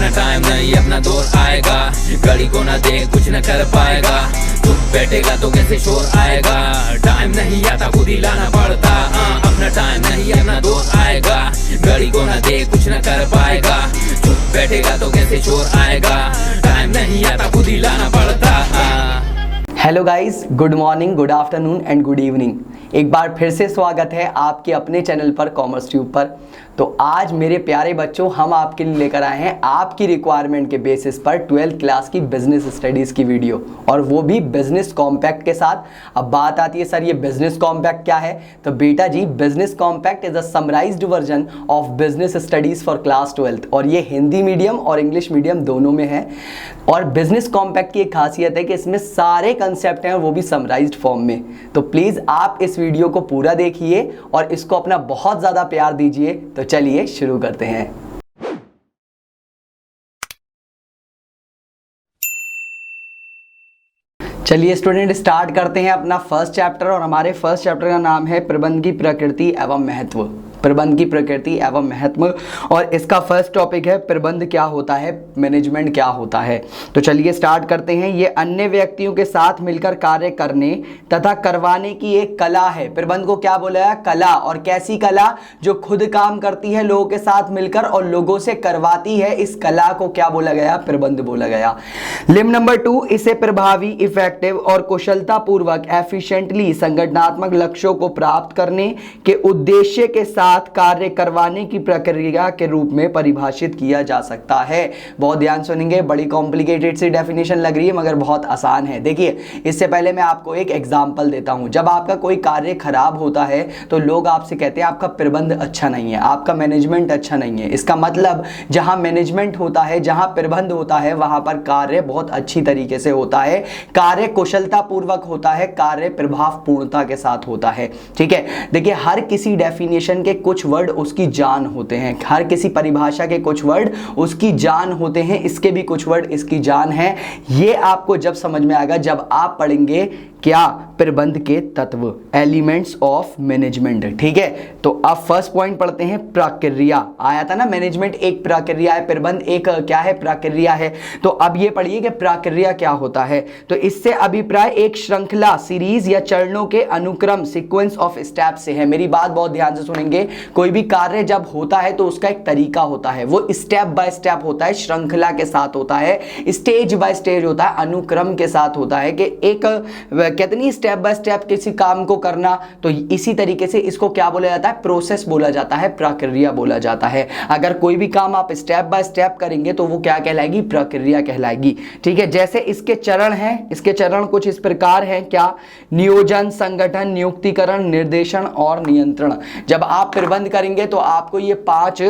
अपना टाइम नहीं अपना दौर आएगा, घड़ी को ना दे कुछ न कर पाएगा, तू बैठेगा तो कैसे शोर आएगा, टाइम नहीं आता खुद ही लाना पड़ता, अपना टाइम नहीं अपना दौर आएगा, घड़ी को ना दे कुछ न कर पाएगा, तू बैठेगा तो कैसे शोर आएगा, टाइम नहीं आता खुद ही लाना पड़ता। Hello guys, good morning, good afternoon and good evening. एक बार फिर से स्वागत है आपके अपने चैनल पर कॉमर्स ट्यूब पर। तो आज मेरे प्यारे बच्चों हम आपके लिए लेकर आए हैं आपकी रिक्वायरमेंट के बेसिस पर 12th क्लास की बिजनेस स्टडीज़ की वीडियो, और वो भी बिजनेस कॉम्पैक्ट के साथ। अब बात आती है सर ये बिजनेस कॉम्पैक्ट क्या है, तो बेटा जी business compact is a summarised version of business studies for class 12th, और ये हिंदी मीडियम और इंग्लिश मीडियम दोनों में है। और बिजनेस कॉम्पैक्ट की एक खासियत है कि इसमें सारे कंसेप्ट हैं वो भी समराइज्ड फॉर्म में। तो प्लीज़ आप इस वीडियो को पूरा देखिए और इसको अपना बहुत ज़्यादा प्यार दीजिए। तो चलिए शुरू करते हैं। चलिए स्टूडेंट स्टार्ट करते हैं अपना फर्स्ट चैप्टर, और हमारे फर्स्ट चैप्टर का नाम है प्रबंध की प्रकृति एवं महत्व। प्रबंध की प्रकृति एवं महत्व, और इसका फर्स्ट टॉपिक है प्रबंध क्या होता है, मैनेजमेंट क्या होता है। तो चलिए स्टार्ट करते हैं। ये अन्य व्यक्तियों के साथ मिलकर कार्य करने तथा करवाने की एक कला है। प्रबंध को क्या बोला है, कला। और कैसी कला, जो खुद काम करती है लोगों के साथ मिलकर और लोगों से करवाती है, इस कला को क्या बोला गया, प्रबंध बोला गया। लिम्ब नंबर 2, इसे प्रभावी, इफेक्टिव और कुशलता पूर्वक एफिशिएंटली संगठनात्मक लक्ष्यों को प्राप्त करने के उद्देश्य के साथ कार्य करवाने की प्रक्रिया के रूप में परिभाषित किया जा सकता है। बहुत ध्यान सुनेंगे, बड़ी कॉम्प्लिकेटेड सी डेफिनेशन लग रही है मगर बहुत आसान है। देखिए इससे पहले मैं आपको एक एग्जांपल देता हूं। जब आपका कोई कार्य खराब होता है तो लोग आपसे कहते हैं आपका प्रबंध अच्छा नहीं है, आपका मैनेजमेंट अच्छा नहीं है। इसका मतलब जहां मैनेजमेंट होता है, जहां प्रबंध होता है, वहां पर कार्य बहुत अच्छी तरीके से होता है, कार्य कुशलता पूर्वक होता है, कार्य प्रभावपूर्णता के साथ होता है। ठीक है, देखिए हर किसी डेफिनेशन के कुछ वर्ड उसकी जान होते हैं, हर किसी परिभाषा के कुछ वर्ड उसकी जान होते हैं, इसके भी कुछ वर्ड इसकी जान है। ये आपको जब समझ में आएगा जब आप पढ़ेंगे क्या, प्रबंध के तत्व, एलिमेंट्स ऑफ मैनेजमेंट। ठीक है, तो अब फर्स्ट पॉइंट पढ़ते हैं, प्रक्रिया। आया था ना, मैनेजमेंट एक प्रक्रिया है, प्रबंध एक क्या है, प्रक्रिया है। तो अब ये पढ़िए कि प्रक्रिया क्या होता है। तो इससे अभिप्राय एक श्रृंखला, सीरीज या चरणों के अनुक्रम, सीक्वेंस ऑफ स्टेप से है। मेरी बात बहुत ध्यान से सुनेंगे। कोई भी कार्य जब होता है तो उसका एक तरीका होता है, वो स्टेप बाय स्टेप होता है, श्रृंखला के साथ होता है, स्टेज बाय स्टेज होता है, अनुक्रम के साथ होता है, कि एक कहते नहीं स्टेप बाय स्टेप किसी काम को करना। तो इसी तरीके से इसको क्या बोला जाता है, प्रोसेस बोला जाता है, प्रक्रिया बोला जाता है। अगर कोई भी काम आप स्टेप बाय स्टेप करेंगे तो वो क्या कहलाएगी, प्रक्रिया कहलाएगी। ठीक है, जैसे इसके चरण हैं, इसके चरण कुछ इस प्रकार हैं, क्या, नियोजन, संगठन, नियुक्तिकरण, निर्देशन और नियंत्रण। जब आप प्रबंध करेंगे तो आपको ये 5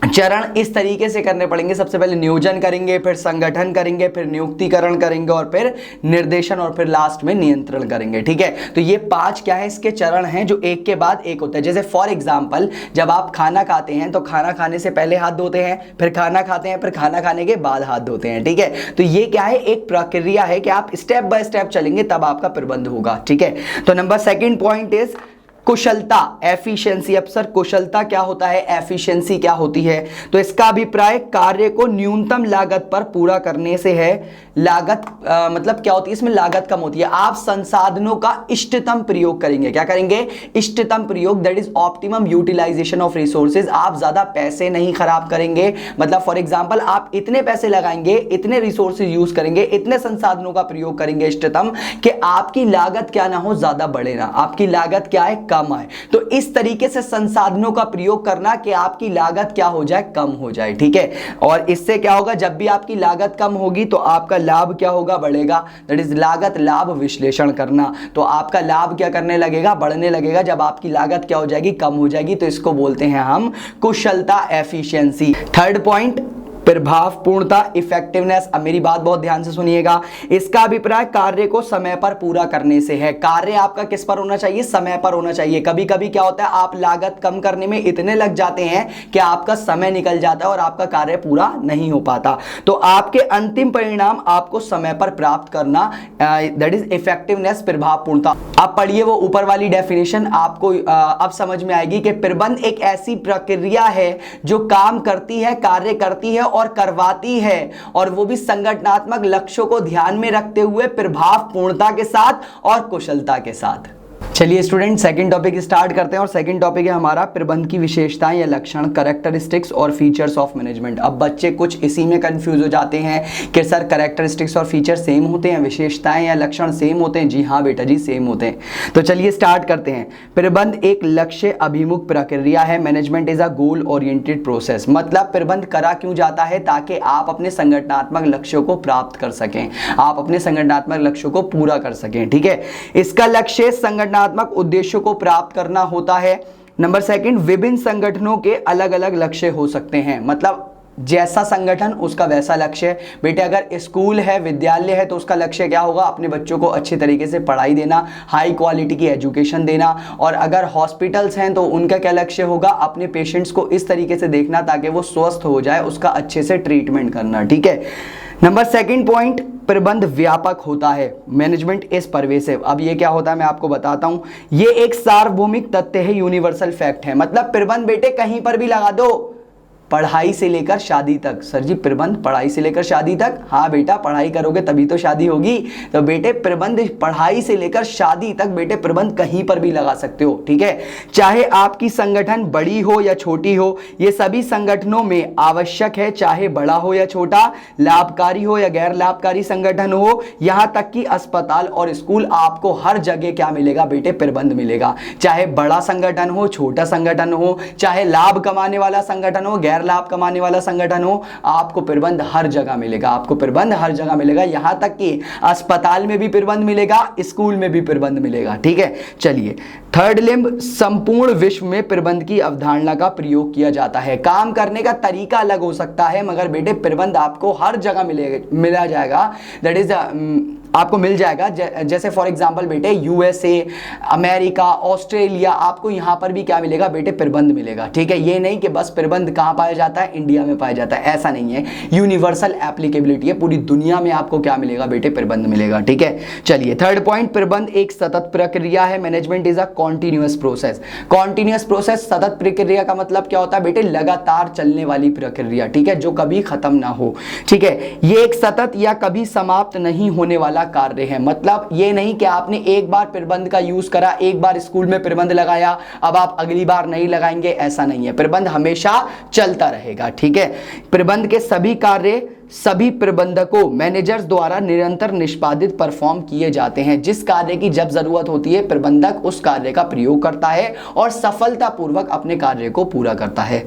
चरण इस तरीके से करने पड़ेंगे। सबसे पहले नियोजन करेंगे, फिर संगठन करेंगे, फिर नियुक्तिकरण करेंगे, और फिर निर्देशन, और फिर लास्ट में नियंत्रण करेंगे। ठीक है, तो ये 5 क्या है, इसके चरण हैं जो एक के बाद एक होते हैं। जैसे फॉर एग्जांपल जब आप खाना खाते हैं तो खाना खाने से पहले हाथ धोते हैं, फिर खाना खाते हैं, फिर खाना खाने के बाद हाथ धोते हैं। ठीक है, तो ये क्या है, एक प्रक्रिया है कि आप स्टेप बाय स्टेप चलेंगे तब आपका प्रबंध होगा। ठीक है, तो नंबर सेकंड पॉइंट इज कुशलता, एफिशिएंसी। अब सर कुशलता क्या होता है, एफिशिएंसी क्या होती है, तो इसका अभिप्राय कार्य को न्यूनतम लागत पर पूरा करने से है। लागत मतलब क्या होती है, इसमें लागत कम होती है। आप संसाधनों का इष्टतम प्रयोग करेंगे, क्या करेंगे, इष्टतम प्रयोग, that is optimum utilisation of resources. आप ज्यादा पैसे नहीं खराब करेंगे, मतलब फॉर एग्जांपल आप इतने पैसे लगाएंगे, इतने रिसोर्सेज यूज करेंगे, इतने संसाधनों का प्रयोग करेंगे इष्टतम, कि आपकी लागत क्या ना हो, ज्यादा बढ़े ना, आपकी लागत क्या है, कम आए। तो इस तरीके से संसाधनों का प्रयोग करना कि आपकी लागत क्या हो जाए, कम हो जाए। ठीक है, और इससे क्या होगा, जब भी आपकी लागत कम होगी तो आपका लाभ क्या होगा, बढ़ेगा। दैट इज लागत लाभ विश्लेषण करना। तो आपका लाभ क्या करने लगेगा, बढ़ने लगेगा जब आपकी लागत क्या हो जाएगी, कम हो जाएगी। तो इसको बोलते हैं हम कुशलता, एफिशिएंसी। थर्ड पॉइंट प्रभावपूर्णता, इफेक्टिवनेस। अब मेरी बात बहुत ध्यान से सुनिएगा। इसका अभिप्राय कार्य को समय पर पूरा करने से है। कार्य आपका किस पर होना चाहिए, समय पर होना चाहिए। कभी कभी क्या होता है, आप लागत कम करने में इतने लग जाते हैं कि आपका समय निकल जाता है और आपका कार्य पूरा नहीं हो पाता। तो आपके अंतिम परिणाम आपको समय पर प्राप्त करना, दैट इज इफेक्टिवनेस, प्रभावपूर्णता। आप पढ़िए वो ऊपर वाली डेफिनेशन, आपको अब समझ में आएगी कि प्रबंध एक ऐसी प्रक्रिया है जो काम करती है, कार्य करती है और और करवाती है, और वो भी संगठनात्मक लक्ष्यों को ध्यान में रखते हुए प्रभावपूर्णता के साथ और कुशलता के साथ। चलिए स्टूडेंट, सेकंड टॉपिक स्टार्ट करते हैं, और सेकंड टॉपिक है हमारा प्रबंध की विशेषताएं या लक्षण, कैरेक्टरिस्टिक्स और फीचर्स ऑफ मैनेजमेंट। अब बच्चे कुछ इसी में कंफ्यूज हो जाते हैं कि सर कैरेक्टरिस्टिक्स और फीचर सेम होते हैं, विशेषताएं या लक्षण सेम होते हैं। जी हाँ बेटा जी, सेम होते हैं। तो चलिए स्टार्ट करते हैं। प्रबंध एक लक्ष्य अभिमुख प्रक्रिया है। Management is a goal oriented process. मतलब प्रबंध करा क्यों जाता है? ताकि आप अपने संगठनात्मक लक्ष्यों को प्राप्त कर सकें, आप अपने संगठनात्मक लक्ष्यों को पूरा कर सकें। ठीक है, इसका लक्ष्य संगठनात्मक उद्देश्यों को प्राप्त करना होता है। नंबर सेकंड, विभिन्न संगठनों के अलग अलग लक्ष्य हो सकते हैं। मतलब जैसा संगठन उसका वैसा लक्ष्य है। बेटे अगर स्कूल है, विद्यालय है, तो उसका लक्ष्य क्या होगा? अपने बच्चों को अच्छे तरीके से पढ़ाई देना, हाई क्वालिटी की एजुकेशन देना। और अगर हॉस्पिटल्स हैं तो उनका क्या लक्ष्य होगा? अपने पेशेंट्स को इस तरीके से देखना ताकि वो स्वस्थ हो जाए, उसका अच्छे से ट्रीटमेंट करना। ठीक है। नंबर सेकंड पॉइंट, प्रबंध व्यापक होता है। Management is pervasive. अब ये क्या होता है मैं आपको बताता हूं। ये एक सार्वभौमिक तथ्य है, यूनिवर्सल फैक्ट है। मतलब प्रबंध बेटे कहीं पर भी लगा दो, पढ़ाई से लेकर शादी तक। सर जी प्रबंध पढ़ाई से लेकर शादी तक? हाँ बेटा, पढ़ाई करोगे तभी तो शादी होगी। तो बेटे प्रबंध पढ़ाई से लेकर शादी तक बेटे प्रबंध कहीं पर भी लगा सकते हो। ठीक है, चाहे आपकी संगठन बड़ी हो या छोटी हो, ये सभी संगठनों में आवश्यक है। चाहे बड़ा हो या छोटा, लाभकारी हो या गैर लाभकारी संगठन हो, यहां तक कि अस्पताल और स्कूल, आपको हर जगह क्या मिलेगा बेटे? प्रबंध मिलेगा। चाहे बड़ा संगठन हो, छोटा संगठन हो, चाहे लाभ कमाने वाला संगठन हो, गैर लाभ कमाने वाला संगठन हो, आपको प्रबंध हर जगह मिलेगा। आपको प्रबंध हर जगह मिलेगा, यहां तक कि अस्पताल में भी प्रबंध मिलेगा, स्कूल में भी प्रबंध मिलेगा। ठीक है, चलिए थर्ड लिंब, संपूर्ण विश्व में प्रबंध की अवधारणा का प्रयोग किया जाता है। काम करने का तरीका अलग हो सकता है, मगर बेटे प्रबंध आपको हर जगह मिला जाएगा। दैट इज आपको मिल जाएगा। जैसे फॉर एग्जांपल बेटे यूएसए, अमेरिका, ऑस्ट्रेलिया, आपको यहां पर भी क्या मिलेगा बेटे? प्रबंध मिलेगा। ठीक है, ये नहीं कि बस प्रबंध कहां पाया जाता है? इंडिया में पाया जाता है, ऐसा नहीं है। यूनिवर्सल एप्लीकेबिलिटी है, पूरी दुनिया में आपको क्या मिलेगा बेटे? प्रबंध मिलेगा। ठीक है, चलिए थर्ड पॉइंट, प्रबंध एक सतत प्रक्रिया है। Management is a continuous process. Continuous process, सतत प्रक्रिया का मतलब क्या होता है बेटे? लगातार चलने वाली प्रक्रिया। ठीक है, जो कभी खत्म ना हो। ठीक है, ये एक सतत या कभी समाप्त नहीं होने वाला कार्य है। मतलब ये नहीं कि आपने एक बार प्रबंध का यूज करा, एक बार स्कूल में प्रबंध लगाया, अब आप अगली बार नहीं लगाएंगे, ऐसा नहीं है। प्रबंध हमेशा चलता रहेगा। ठीक है, प्रबंध के सभी कार्य सभी प्रबंधकों, मैनेजर्स द्वारा निरंतर निष्पादित परफॉर्म किए जाते हैं। जिस कार्य की जब जरूरत होती है, प्रबंधक उस कार्य का प्रयोग करता है और सफलतापूर्वक अपने कार्य को पूरा करता है।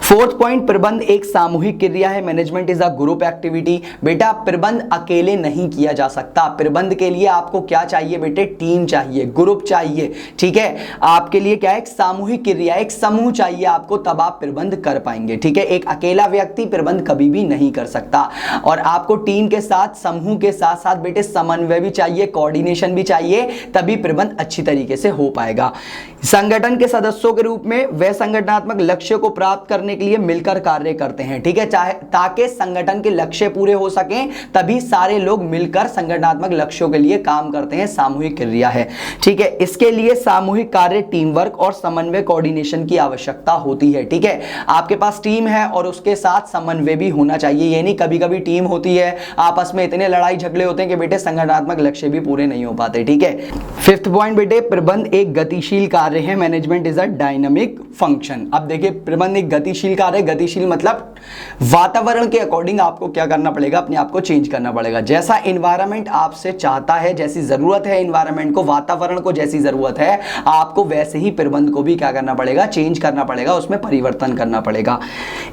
फोर्थ पॉइंट, प्रबंध एक सामूहिक क्रिया है। Management is a group activity. बेटा प्रबंध अकेले नहीं किया जा सकता। प्रबंध के लिए आपको क्या चाहिए बेटे? टीम चाहिए, ग्रुप चाहिए। ठीक है, आपके लिए क्या है? एक सामूहिक क्रिया, एक समूह चाहिए आपको, तब आप प्रबंध कर पाएंगे। ठीक है, एक अकेला व्यक्ति प्रबंध कभी भी नहीं कर सकता। और आपको टीम के साथ, समूह के साथ साथ बेटे समन्वय भी चाहिए, कोऑर्डिनेशन भी चाहिए, तभी प्रबंध अच्छी तरीके से हो पाएगा। संगठन के सदस्यों के रूप में वे संगठनात्मक लक्ष्य को प्राप्त करने के लिए मिलकर कार्य करते हैं। ठीक है, चाहे ताकि संगठन के लक्ष्य पूरे हो सकें, तभी सारे लोग मिलकर संगठनात्मक लक्ष्यों के लिए काम करते हैं। सामूहिक क्रिया है। ठीक है, इसके लिए सामूहिक कार्य, टीम वर्क और समन्वय, कोऑर्डिनेशन की आवश्यकता होती है। ठीक है, आपके पास टीम है और उसके साथ समन्वय भी होना चाहिए। ये नहीं कभी कभी टीम होती है, आपस में इतने लड़ाई झगड़े होते हैं कि बेटे संगठनात्मक लक्ष्य भी पूरे नहीं हो पाते। ठीक है, फिफ्थ पॉइंट बेटे, प्रबंध एक गतिशील कार्य है। Management is a dynamic function. अब देखिए प्रबंध एक गतिशील कार्य है। गतिशील मतलब वातावरण के अकॉर्डिंग आपको क्या करना पड़ेगा? अपने आप को चेंज करना पड़ेगा। जैसा एनवायरनमेंट आपसे चाहता है, जैसी जरूरत है एनवायरनमेंट को, वातावरण को जैसी जरूरत है, आपको वैसे ही प्रबंध को भी क्या करना पड़ेगा? चेंज करना पड़ेगा, उसमें परिवर्तन करना पड़ेगा।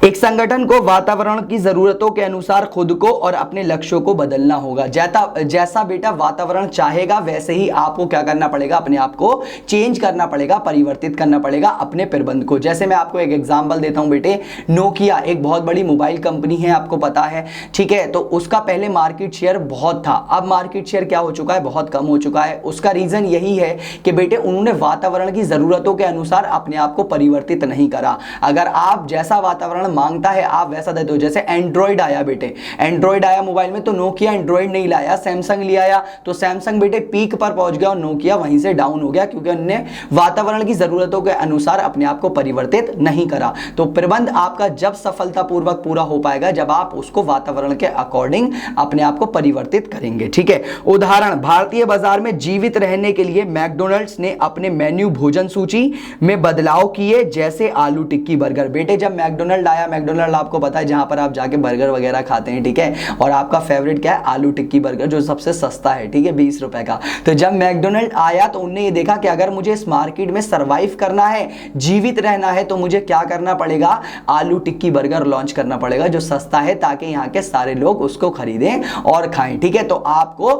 एक संगठन को वातावरण की जरूरतों के अनुसार खुद को और अपने लक्ष्यों को बदलना होगा। जैसा बेटा वातावरण चाहेगा वैसे ही आपको क्या करना पड़ेगा? अपने आप को चेंज करना पड़ेगा, परिवर्तित करना पड़ेगा अपने प्रबंध को। जैसे मैं आपको एक एग्जांपल देता हूं बेटे, नोकिया एक बहुत बड़ी मोबाइल कंपनी है, आपको पता है। ठीक है, तो उसका पहले मार्केट शेयर बहुत था, अब मार्केट शेयर क्या हो चुका है? बहुत कम हो चुका है। उसका रीजन यही है कि बेटे उन्होंने वातावरण की जरूरतों के अनुसार अपने आप को परिवर्तित नहीं करा। अगर आप जैसा वातावरण मांगता है आप वैसा देते हो। जैसे एंड्रॉइड आया बेटे, एंड्रॉइड आया मोबाइल में, तो नोकिया एंड्रॉइड नहीं लाया, सैमसंग ले आया। तो सैमसंग बेटे पीक पर पहुंच गया और नोकिया वहीं से डाउन हो गया, क्योंकि उन्होंने वातावरण की जरूरतों के अनुसार अपने आप को परिवर्तित नहीं करा। तो प्रबंध आपका जब सफलतापूर्वक पूरा हो पाएगा जब आप उसको वातावरण के अकॉर्डिंग अपने आप को परिवर्तित करेंगे। ठीक है, उदाहरण, भारतीय बाजार में जीवित रहने के लिए मैकडॉनल्ड्स ने अपने मेन्यू भोजन सूची में बदलाव किए, जैसे आलू टिक्की बर्गर। बेटे जब मैकडॉनल्ड आया, मैकडॉनल्ड आपको पता है जहां पर आप जाके बर्गर वगैरह खाते हैं, ठीक है, और आपका फेवरेट क्या है, आलू टिक्की बर्गर, जो सबसे सस्ता है, ठीक है, 20 रुपए का। तो जब मैकडॉनल्ड आया तो उन्होंने ये देखा कि अगर मुझे इस मार्केट में सर्वाइव करना है, जीवित रहना है, तो मुझे क्या करना पड़ेगा, आलू टिक्की बर्गर लॉन्च करना पड़ेगा जो सस्ता है, ताकि यहाँ के सारे लोग उसको खरीदें और खाएं। ठीक है, तो आपको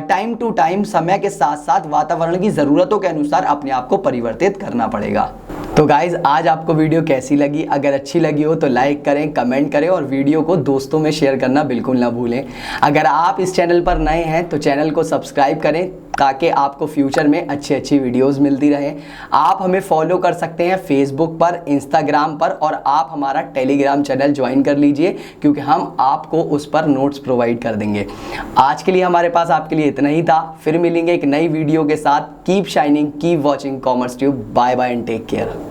टाइम टू टाइम, समय के साथ साथ वातावरण की जरूरतों के अनुसार अपने आप को परिवर्तित करना पड़ेगा। तो गाइज आज आपको वीडियो कैसी लगी? अगर अच्छी लगी हो तो लाइक करें, कमेंट करें और वीडियो को दोस्तों में शेयर करना बिल्कुल ना भूलें। अगर आप इस चैनल पर नए हैं तो चैनल को सब्सक्राइब करें ताकि आपको फ्यूचर में अच्छी अच्छी वीडियोस मिलती रहे। आप हमें फॉलो कर सकते हैं फेसबुक पर, इंस्टाग्राम पर, और आप हमारा टेलीग्राम चैनल ज्वाइन कर लीजिए क्योंकि हम आपको उस पर नोट्स प्रोवाइड कर देंगे। आज के लिए हमारे पास आपके लिए इतना ही था। फिर मिलेंगे एक नई वीडियो के साथ। Keep shining, keep watching Commerce Tube. Bye bye and take care.